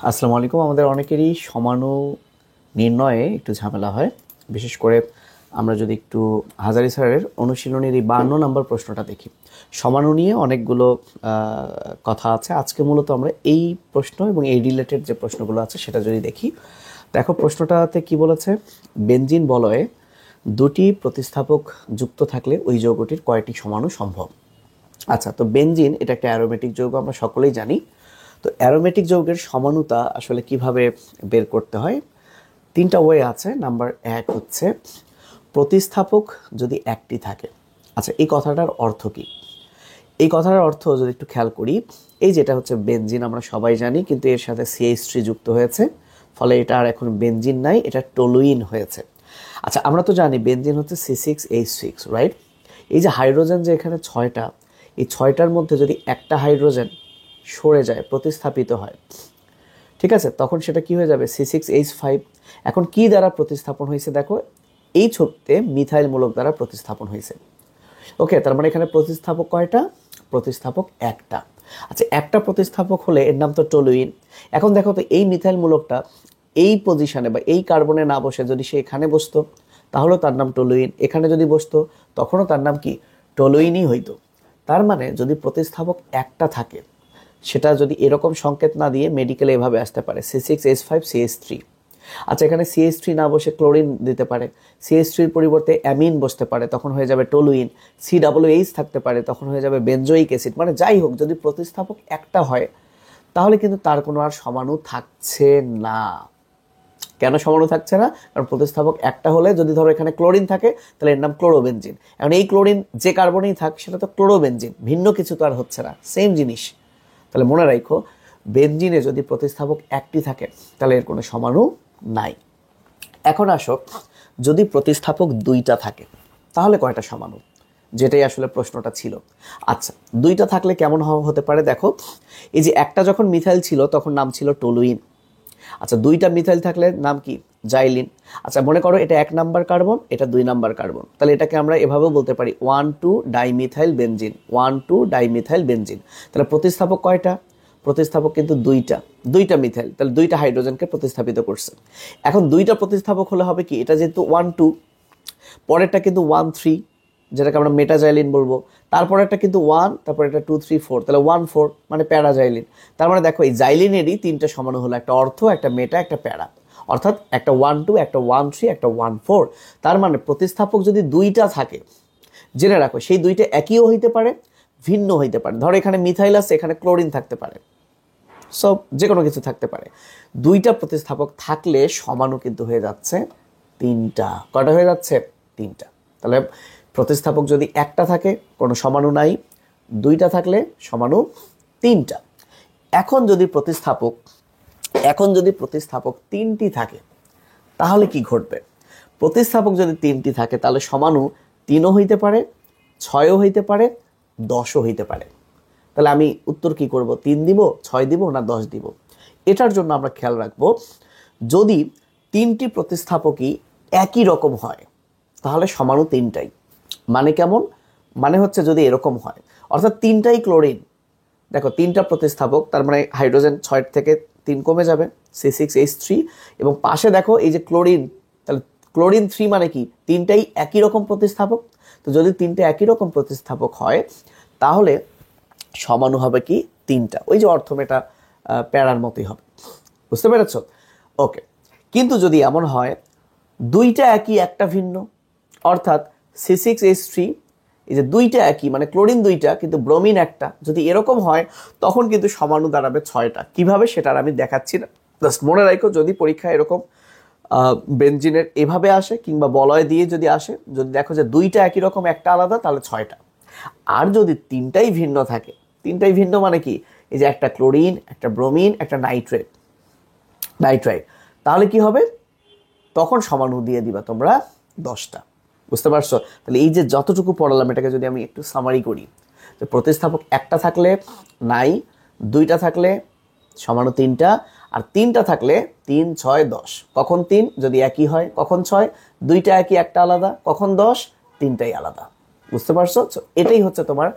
আসসালামু আলাইকুম। আমাদের অনেকেরই সমাণু নির্ণয়ে একটু ঝামেলা হয়, বিশেষ করে আমরা যদি একটু হাজারি স্যারের অনুশীলনীর এই 52 নম্বর প্রশ্নটা দেখি। সমাণু নিয়ে অনেকগুলো কথা আছে। আজকে মূলত আমরা এই প্রশ্ন এবং এই রিলেটেড যে প্রশ্নগুলো আছে সেটা যদি দেখি। দেখো প্রশ্নটাতে কি বলেছে, বেনজিন বলয়ে দুটি প্রতিস্থাপক যুক্ত থাকলে ওই যৌগটির কয়টি সমাণু সম্ভব। আচ্ছা, তো বেনজিন এটা একটা অ্যারোমেটিক যৌগ, আমরা সকলেই জানি। তো অ্যারোমেটিক যৌগের সমানুতা আসলে কিভাবে বের করতে হয়, তিনটা ওয়ে আছে। নাম্বার এক হচ্ছে প্রতিস্থাপক যদি একটি থাকে। আচ্ছা, এই কথাটার অর্থ কি? এই কথাটার অর্থ যদি একটু খেয়াল করি, এই যেটা হচ্ছে বেনজিন আমরা সবাই জানি, কিন্তু এর সাথে CH3 যুক্ত হয়েছে, ফলে এটা আর এখন বেনজিন নাই, এটা টলুইন হয়েছে। আচ্ছা, আমরা তো জানি বেনজিন হচ্ছে C6H6, রাইট? এই যে হাইড্রোজেন যে এখানে 6টা, এই 6টার মধ্যে যদি একটা হাইড্রোজেন সরে যায়, প্রতিস্থাপিত হয়, ঠিক আছে, তখন সেটা কি হয়ে যাবে? C6H5। এখন কি দ্বারা প্রতিস্থাপন হয়েছে দেখো, এই ছবিতে মিথাইল মূলক দ্বারা প্রতিস্থাপন হয়েছে। ওকে, তার মানে এখানে প্রতিস্থাপক কয়টা? প্রতিস্থাপক একটা। আচ্ছা, একটা প্রতিস্থাপক হলে এর নাম তো টলুইন। এখন দেখো তো, এই মিথাইল মূলকটা এই পজিশনে বা এই কার্বনে না বসে যদি সে এখানে বসতো, তাহলেও তার নাম টলুইন। এখানে যদি বসতো, তখনও তার নাম কি? টলুইনই হইতো। তার মানে যদি প্রতিস্থাপক একটা থাকে, সেটা যদি এরকম সংকেত না দিয়ে মেডিকেলে এভাবে আসতে পারে C6H5CH3। আচ্ছা, এখানে CH3 না বসে ক্লোরিন দিতে পারে, CH3-র পরিবর্তে অ্যামিন বসতে পারে, তখন হয়ে যাবে টলুইন। COOH থাকতে পারে, তখন হয়ে যাবে বেনজোইক অ্যাসিড। মানে যাই হোক, যদি প্রতিস্থাপক একটা হয় তাহলে কিন্তু তার কোনো আর সমাণু থাকছে না। কেন সমাণু থাকছে না? কারণ প্রতিস্থাপক একটা হলে, যদি ধরো এখানে ক্লোরিন থাকে, তাহলে এর নাম ক্লোরোবেনজিন। এখন এই ক্লোরিন যে কার্বনেই থাক, সেটা তো ক্লোরোবেনজিন, ভিন্ন কিছু তো আর হচ্ছে না, সেম জিনিস। তাহলে মনে রাখো, বেনজিনে যদি প্রতিস্থাপক একটি থাকে তাহলে এর কোনো সমাণু নাই। এখন আসো, যদি প্রতিস্থাপক দুইটা থাকে তাহলে কয়টা সমাণু, যেটাই আসলে প্রশ্নটা ছিল। আচ্ছা, দুইটা থাকলে কেমন হতে পারে দেখো, এই যে একটা যখন মিথাইল ছিল তখন নাম ছিল টলুইন। আচ্ছা, দুইটা মিথাইল থাকলে নাম কি? জাইলিন। আচ্ছা, মনে করো এটা 1 নাম্বার কার্বন, এটা 2 নাম্বার কার্বন, তাহলে এটাকে আমরা এভাবেও বলতে পারি 1,2-ডাইমিথাইল বেনজিন, 1,2-ডাইমিথাইল বেনজিন। তাহলে প্রতিস্থাপক কয়টা? প্রতিস্থাপক কিন্তু দুইটা, দুইটা মিথাইল, তাহলে দুইটা হাইড্রোজেনকে প্রতিস্থাপিত করছে। এখন দুইটা প্রতিস্থাপক হলে হবে কি, এটা যেহেতু 1,2, পরেরটা কিন্তু 1,3, যেটাকে আমরা মেটাজাইলিন বলবো। তারপরেরটা কিন্তু 1, তারপর এটা 2, 3, 4, তাহলে 1,4 মানে প্যারাজাইলিন। তার মানে দেখো, এই জাইলিনেরই তিনটা সমাণু হলো, একটা অর্থ, একটা মেটা, একটা প্যারা। অর্থাৎ একটা 1,2, একটা 1,3, একটা 1,4। তার মানে প্রতিস্থাপক যদি দুইটা থাকে, জেনে রাখো সেই দুইটা একইও হইতে পারে, ভিন্ন হইতে পারে। ধরো এখানে মিথাইল আছে, এখানে ক্লোরিন থাকতে পারে, সব যে কোনো কিছু থাকতে পারে। দুইটা প্রতিস্থাপক থাকলে সমাণু কিন্তু হয়ে যাচ্ছে তিনটা। কয়টা হয়ে যাচ্ছে? তিনটা। তাহলে প্রতিস্থাপক যদি একটা থাকে কোনো সমাণু নাই, দুইটা থাকলে সমাণু তিনটা। এখন যদি প্রতিস্থাপক তিনটি থাকে তাহলে কি ঘটবে? প্রতিস্থাপক যদি তিনটি থাকে তাহলে সমাণু 3ও হইতে পারে, 6ও হইতে পারে, 10ও হইতে পারে। তাহলে আমি উত্তর কি করব? 3 দিব, 6 দিব না 10 দিব? এটার জন্য আমরা খেয়াল রাখবো, যদি তিনটি প্রতিস্থাপকই একই রকম হয় তাহলে সমাণু তিনটাই। মানে কেমন? মানে হচ্ছে যদি এরকম হয়, অর্থাৎ তিনটাই ক্লোরিন, দেখো তিনটা প্রতিস্থাপক, তার মানে হাইড্রোজেন 6 থেকে 3 কমে যাবে, C6H3, এবং পাশে দেখো এই যে ক্লোরিন, তাহলে ক্লোরিন 3 মানে কি? তিনটাই একই রকম প্রতিস্থাপক। তো যদি তিনটে একই রকম প্রতিস্থাপক হয় তাহলে সমাণু হবে কি? তিনটা। ওই যে অর্থমেটা প্যারার মতোই হবে, বুঝতে পেরেছ? ওকে, কিন্তু যদি এমন হয় দুইটা একই একটা ভিন্ন, অর্থাৎ C6H3, এই যে দুইটা একই মানে ক্লোরিন দুইটা কিন্তু ব্রোমিন একটা, যদি এরকম হয় তখন কিন্তু সমাণু দাঁড়াবে 6টা। কিভাবে সেটা আমি দেখাচ্ছি না, জাস্ট মনে রাখো, যদি পরীক্ষায় এরকম বেনজিনের এভাবে আসে কিংবা বলয় দিয়ে যদি আসে, যদি দেখো যে দুইটা একই রকম একটা আলাদা, তাহলে 6টা। আর যদি তিনটাই ভিন্ন থাকে, তিনটাই ভিন্ন মানে কি? এই যে একটা ক্লোরিন, একটা ব্রোমিন, একটা নাইট্রাইট, তাহলে কি হবে? তখন সমাণু দিয়ে দিবা তোমরা 10টা। বুঝতে পারছো? তাহলে এই যে যতটুকু পড়ালাম, এটাকে যদি আমি একটু সামারি করি, তো প্রতিস্থাপক একটা থাকলে নাই, দুইটা থাকলে সমাণু তিনটা, আর তিনটা থাকলে 3, 6, 10। কখন 3? যদি একই হয়। কখন 6? দুইটা একই একটা আলাদা। কখন 10? তিনটাই আলাদা। বুঝতে পারছো? এটাই হচ্ছে তোমার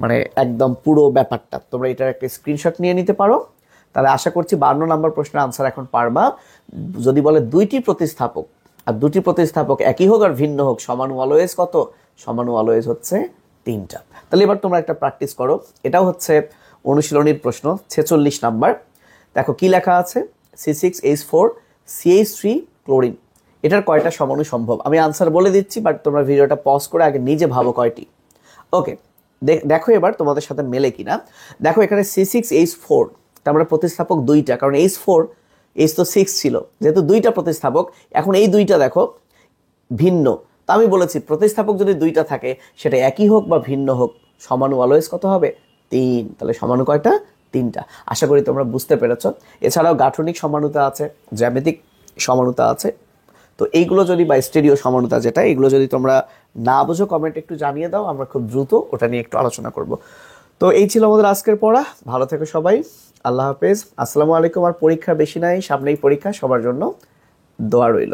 মানে একদম পুরো ব্যাপারটা। তোমরা এটার একটা স্ক্রিনশট নিয়ে নিতে পারো, তাহলে আশা করছি 52 নাম্বার প্রশ্নের আনসার এখন পারবা। যদি বলে দুইটি প্রতিস্থাপক, আর দুটি প্রতিস্থাপক একই হোক আর ভিন্ন হোক, সমানু অলওয়েজ কত? সমানু অলওয়েজ হচ্ছে 3টা। তাহলে এবার তোমরা একটা প্র্যাকটিস করো, এটাও হচ্ছে অনুশীলনীর প্রশ্ন 46 নাম্বার। দেখো কি লেখা আছে, C6H4CH3 ক্লোরিন, এটার কয়টা সমাণু সম্ভব? আমি আনসার বলে দিচ্ছি, বাট তোমরা ভিডিওটা পজ করে আগে নিজে ভাবো কয়টি। ওকে, দেখো এবার তোমাদের সাথে মেলে কিনা। দেখো এখানে C6H4, তার মানে প্রতিস্থাপক দুইটা, কারণ H তো 6 ছিল, যেহেতু দুইটা প্রতিস্থাপক। এখন এই দুইটা দেখো ভিন্ন, তা আমি বলেছি প্রতিস্থাপক যদি দুইটা থাকে সেটা একই হোক বা ভিন্ন হোক, সমাণু অলওয়েজ কত হবে? 3। তাহলে সমাণু কয়টা? 3টা। আশা করি তোমরা বুঝতে পেরেছ। এছাড়াও গাঠনিক সমানুতা আছে, জ্যামিতিক সমানুতা আছে। তো এইগুলো যদি, বা স্টেরিও সমানুতা যেটা, এগুলো যদি তোমরা না বুঝো কমেন্ট একটু জানিয়ে দাও, আমরা খুব দ্রুত ওটা নিয়ে একটু আলোচনা করব। তো এই ছিল আমাদের আজকের পড়া। ভালো থেকো সবাই, আল্লাহ হাফেজ, আসসালামু আলাইকুম। আর পরীক্ষা বেশি নাই, সামনেই পরীক্ষা, সবার জন্য দোয়া রইল।